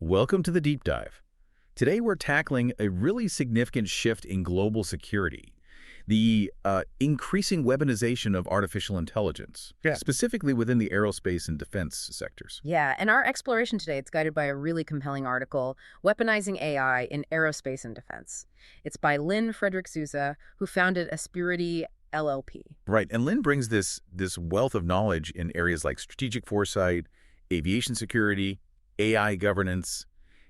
Welcome to the Deep Dive. Today we're tackling a really significant shift in global security, the increasing weaponization of artificial intelligence, specifically within the aerospace and defense sectors. Yeah, and our exploration today, it's guided by a really compelling article, Weaponizing AI in Aerospace and Defense. It's by Lynn Frederick Souza, who founded ESPIRIDI LLP. Right, and Lynn brings this wealth of knowledge in areas like strategic foresight, aviation security, AI governance,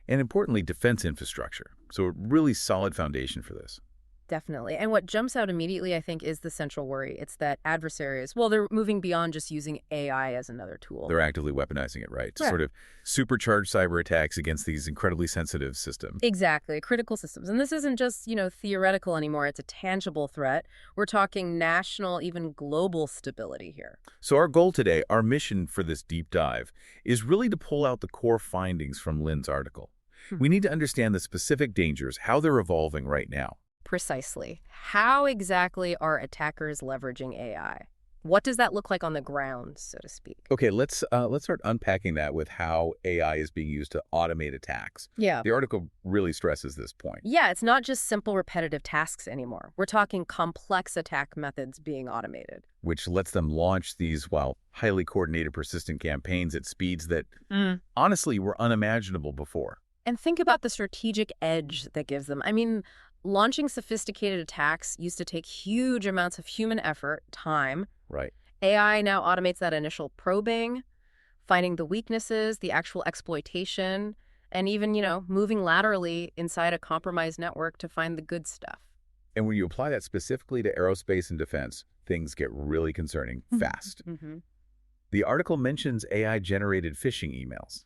and importantly, defense infrastructure. So a really solid foundation for this. Definitely. And what jumps out immediately, I think, is the central worry. It's that adversaries, well, they're moving beyond just using AI as another tool. They're actively weaponizing it, right? To sort of supercharge cyber attacks against these incredibly sensitive systems. Exactly. Critical systems. And this isn't just, theoretical anymore. It's a tangible threat. We're talking national, even global stability here. So our goal today, our mission for this deep dive, is really to pull out the core findings from Lynn's article. We need to understand the specific dangers, how they're evolving right now. Precisely. How exactly are attackers leveraging AI? What does that look like on the ground, so to speak? Okay, let's start unpacking that with how AI is being used to automate attacks. Yeah. The article really stresses this point. Yeah, it's not just simple repetitive tasks anymore. We're talking complex attack methods being automated. Which lets them launch these, highly coordinated, persistent campaigns at speeds that, honestly, were unimaginable before. And think about the strategic edge that gives them. I mean, launching sophisticated attacks used to take huge amounts of human effort, time. Right. AI now automates that initial probing, finding the weaknesses, the actual exploitation, and even, moving laterally inside a compromised network to find the good stuff. And when you apply that specifically to aerospace and defense, things get really concerning fast. The article mentions AI-generated phishing emails.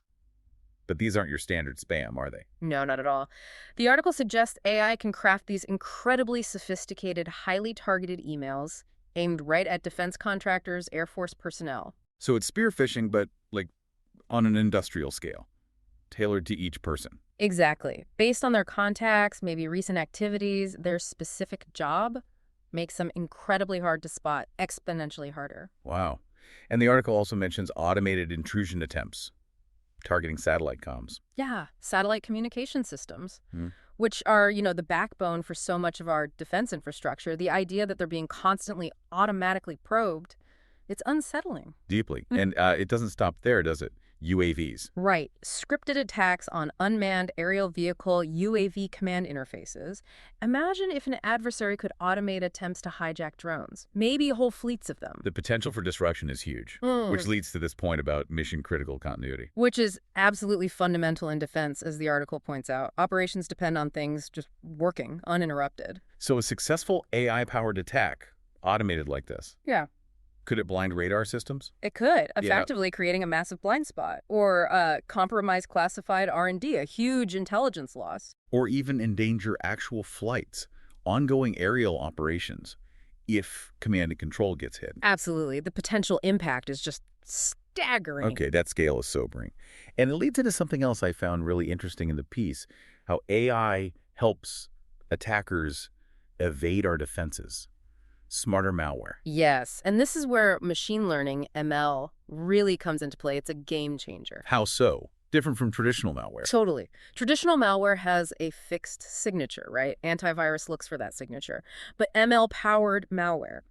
But these aren't your standard spam, are they? No, not at all. The article suggests AI can craft these incredibly sophisticated, highly targeted emails aimed right at defense contractors, Air Force personnel. So it's spear phishing, but on an industrial scale, tailored to each person. Exactly. Based on their contacts, maybe recent activities, their specific job makes them incredibly hard to spot, exponentially harder. Wow. And the article also mentions automated intrusion attempts, targeting satellite comms. Yeah, satellite communication systems, which are, the backbone for so much of our defense infrastructure. The idea that they're being constantly automatically probed, it's unsettling. Deeply. And it doesn't stop there, does it? UAVs. Right. Scripted attacks on unmanned aerial vehicle UAV command interfaces. Imagine if an adversary could automate attempts to hijack drones, maybe whole fleets of them. The potential for disruption is huge, which leads to this point about mission-critical continuity. Which is absolutely fundamental in defense, as the article points out. Operations depend on things just working, uninterrupted. So a successful AI-powered attack, automated like this, could it blind radar systems? It could, effectively creating a massive blind spot. Or compromise classified R&D, a huge intelligence loss. Or even endanger actual flights, ongoing aerial operations, if command and control gets hit. Absolutely. The potential impact is just staggering. Okay, that scale is sobering. And it leads into something else I found really interesting in the piece, how AI helps attackers evade our defenses. Smarter malware. Yes, and this is where machine learning, ML, really comes into play. It's a game changer. How so? Different from traditional malware. Totally. Traditional malware has a fixed signature, right? Antivirus looks for that signature. But ML-powered malware,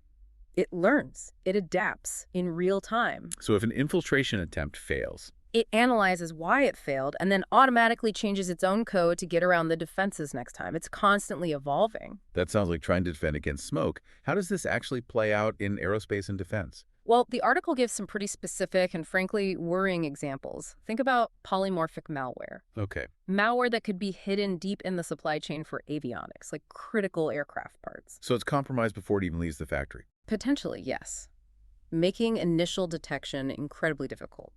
it learns, it adapts in real time. So if an infiltration attempt fails, it analyzes why it failed and then automatically changes its own code to get around the defenses next time. It's constantly evolving. That sounds like trying to defend against smoke. How does this actually play out in aerospace and defense? Well, the article gives some pretty specific and frankly worrying examples. Think about polymorphic malware. Okay. Malware that could be hidden deep in the supply chain for avionics, like critical aircraft parts. So it's compromised before it even leaves the factory? Potentially, yes. Making initial detection incredibly difficult.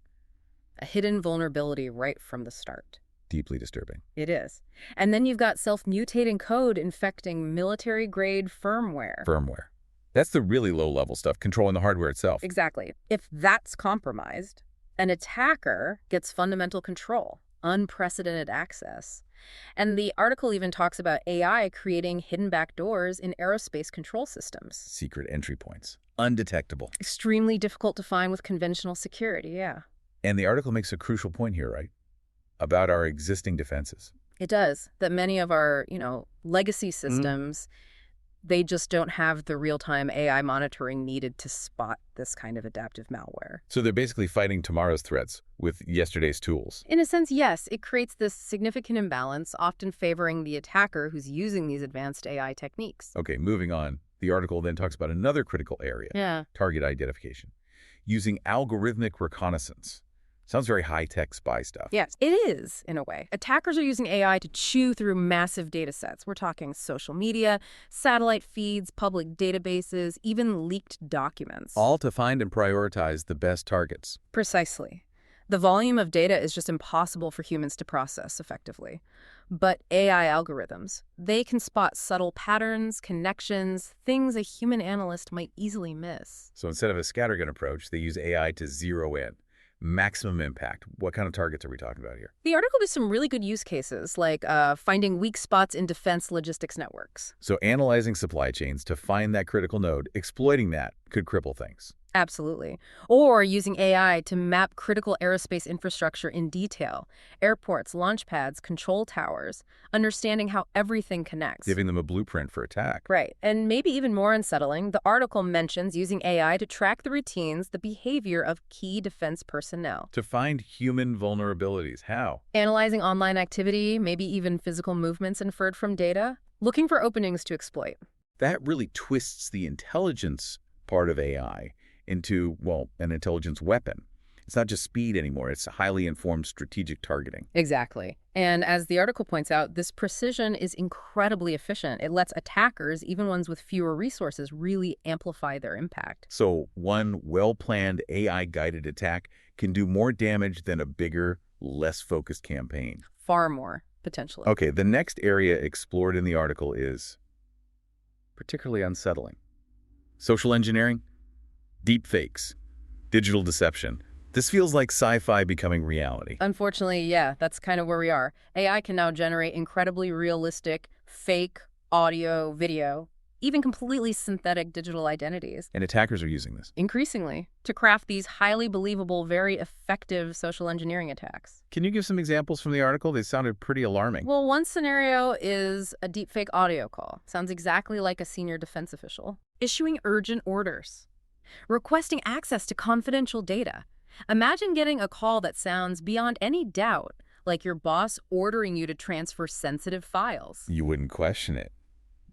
A hidden vulnerability right from the start. Deeply disturbing. It is. And then you've got self-mutating code infecting military-grade firmware. Firmware. That's the really low-level stuff, controlling the hardware itself. Exactly. If that's compromised, an attacker gets fundamental control, unprecedented access. And the article even talks about AI creating hidden backdoors in aerospace control systems. Secret entry points. Undetectable. Extremely difficult to find with conventional security, yeah. And the article makes a crucial point here, right? about our existing defenses. It does. That many of our, legacy systems, they just don't have the real-time AI monitoring needed to spot this kind of adaptive malware. So they're basically fighting tomorrow's threats with yesterday's tools. In a sense, yes. It creates this significant imbalance, often favoring the attacker who's using these advanced AI techniques. Okay, moving on. The article then talks about another critical area, target identification, using algorithmic reconnaissance. Sounds very high-tech spy stuff. Yes, it is, in a way. Attackers are using AI to chew through massive data sets. We're talking social media, satellite feeds, public databases, even leaked documents. All to find and prioritize the best targets. Precisely. The volume of data is just impossible for humans to process effectively. But AI algorithms, they can spot subtle patterns, connections, things a human analyst might easily miss. So instead of a scattergun approach, they use AI to zero in. Maximum impact. What kind of targets are we talking about here? The article gives some really good use cases, like finding weak spots in defense logistics networks. So analyzing supply chains to find that critical node, exploiting that, could cripple things. Absolutely. Or using AI to map critical aerospace infrastructure in detail. Airports, launch pads, control towers, understanding how everything connects. Giving them a blueprint for attack. Right. And maybe even more unsettling, the article mentions using AI to track the routines, the behavior of key defense personnel. To find human vulnerabilities. How? Analyzing online activity, maybe even physical movements inferred from data. Looking for openings to exploit. That really twists the intelligence part of AI into, well, an intelligence weapon. It's not just speed anymore. It's highly informed strategic targeting. Exactly. And as the article points out, this precision is incredibly efficient. It lets attackers, even ones with fewer resources, really amplify their impact. So one well-planned AI-guided attack can do more damage than a bigger, less focused campaign. Far more, potentially. Okay, the next area explored in the article is particularly unsettling. Social engineering, deepfakes, digital deception. This feels like sci-fi becoming reality. Unfortunately, yeah, that's kind of where we are. AI can now generate incredibly realistic, fake audio, video, even completely synthetic digital identities. And attackers are using this. Increasingly, to craft these highly believable, very effective social engineering attacks. Can you give some examples from the article? They sounded pretty alarming. Well, one scenario is a deepfake audio call. Sounds exactly like a senior defense official. Issuing urgent orders. Requesting access to confidential data. Imagine getting a call that sounds beyond any doubt like your boss ordering you to transfer sensitive files. You wouldn't question it.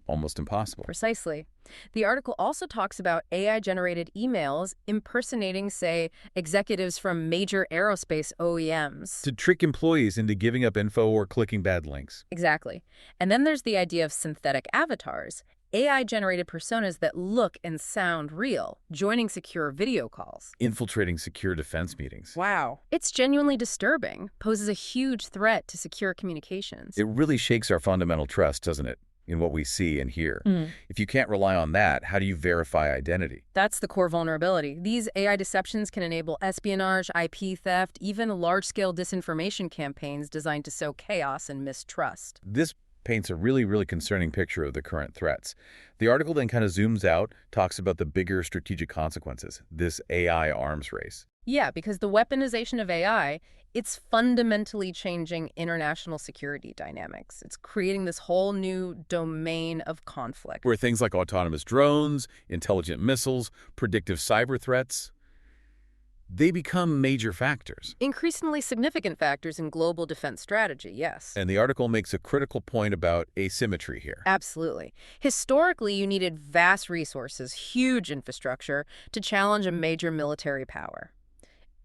Almost impossible. Precisely. The article also talks about AI-generated emails impersonating, say, executives from major aerospace OEMs. To trick employees into giving up info or clicking bad links. Exactly. And then there's the idea of synthetic avatars, AI-generated personas that look and sound real, joining secure video calls. Infiltrating secure defense meetings. Wow. It's genuinely disturbing, poses a huge threat to secure communications. It really shakes our fundamental trust, doesn't it, in what we see and hear. If you can't rely on that, how do you verify identity? That's the core vulnerability. These AI deceptions can enable espionage, IP theft, even large-scale disinformation campaigns designed to sow chaos and mistrust. This paints a really, really concerning picture of the current threats. The article then kind of zooms out, talks about the bigger strategic consequences, this AI arms race. Yeah, because the weaponization of AI, it's fundamentally changing international security dynamics. It's creating this whole new domain of conflict. Where things like autonomous drones, intelligent missiles, predictive cyber threats, they become major factors. Increasingly significant factors in global defense strategy, yes. And the article makes a critical point about asymmetry here. Absolutely. Historically, you needed vast resources, huge infrastructure, to challenge a major military power.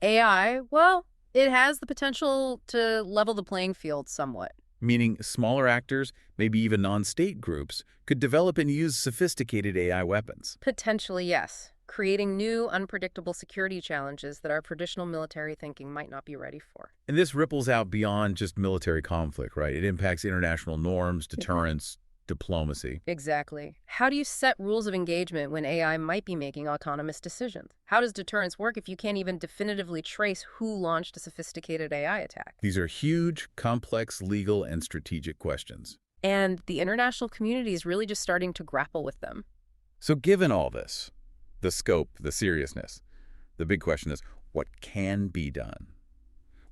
AI, well, it has the potential to level the playing field somewhat. Meaning smaller actors, maybe even non-state groups, could develop and use sophisticated AI weapons. Potentially, yes. Creating new, unpredictable security challenges that our traditional military thinking might not be ready for. And this ripples out beyond just military conflict, right? It impacts international norms, deterrence, diplomacy. Exactly. How do you set rules of engagement when AI might be making autonomous decisions? How does deterrence work if you can't even definitively trace who launched a sophisticated AI attack? These are huge, complex legal and strategic questions. And the international community is really just starting to grapple with them. So given all this, the scope, the seriousness, the big question is, what can be done?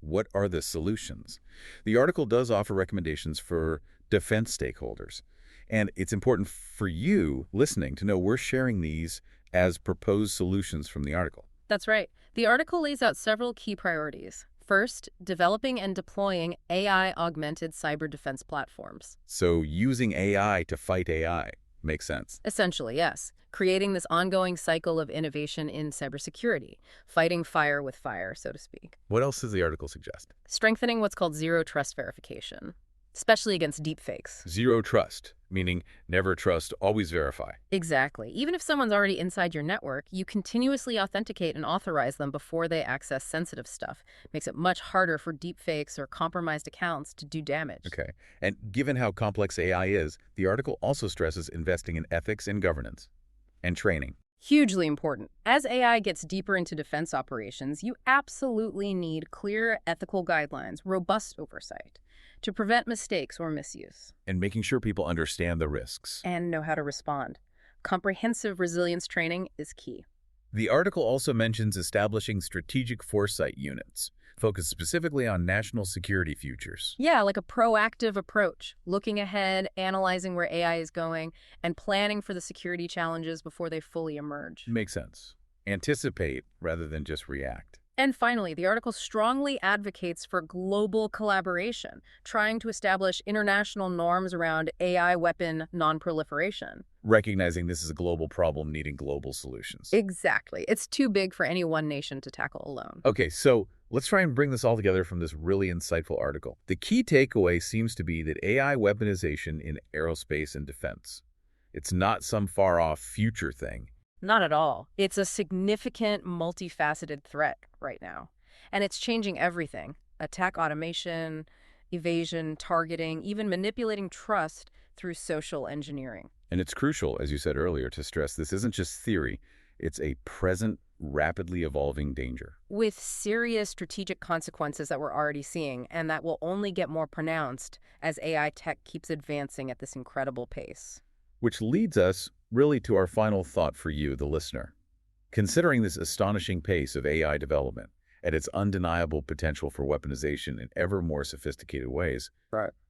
What are the solutions? The article does offer recommendations for defense stakeholders. And it's important for you, listening, to know we're sharing these as proposed solutions from the article. That's right. The article lays out several key priorities. First, developing and deploying AI-augmented cyber defense platforms. So using AI to fight AI makes sense. Essentially, yes. Creating this ongoing cycle of innovation in cybersecurity, fighting fire with fire, so to speak. What else does the article suggest? Strengthening what's called zero trust verification, especially against deepfakes. Zero trust, meaning never trust, always verify. Exactly. Even if someone's already inside your network, you continuously authenticate and authorize them before they access sensitive stuff. Makes it much harder for deepfakes or compromised accounts to do damage. Okay. And given how complex AI is, the article also stresses investing in ethics and governance and training. Hugely important. As AI gets deeper into defense operations, you absolutely need clear ethical guidelines, robust oversight to prevent mistakes or misuse. And making sure people understand the risks. And know how to respond. Comprehensive resilience training is key. The article also mentions establishing strategic foresight units, focused specifically on national security futures. Yeah, like a proactive approach, looking ahead, analyzing where AI is going, and planning for the security challenges before they fully emerge. Makes sense. Anticipate rather than just react. And finally, the article strongly advocates for global collaboration, trying to establish international norms around AI weapon non-proliferation. Recognizing this is a global problem needing global solutions. Exactly. It's too big for any one nation to tackle alone. Okay, so let's try and bring this all together from this really insightful article. The key takeaway seems to be that AI weaponization in aerospace and defense. It's not some far-off future thing. Not at all. It's a significant, multifaceted threat right now. And it's changing everything. Attack automation, evasion, targeting, even manipulating trust through social engineering. And it's crucial, as you said earlier, to stress this isn't just theory. It's a present, rapidly evolving danger. With serious strategic consequences that we're already seeing, and that will only get more pronounced as AI tech keeps advancing at this incredible pace. Which leads us really to our final thought for you, the listener. Considering this astonishing pace of AI development and its undeniable potential for weaponization in ever more sophisticated ways,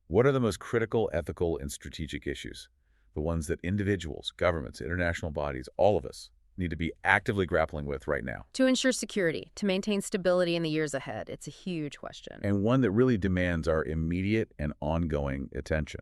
what are the most critical ethical and strategic issues? The ones that individuals, governments, international bodies, all of us need to be actively grappling with right now. To ensure security, to maintain stability in the years ahead, it's a huge question. And one that really demands our immediate and ongoing attention.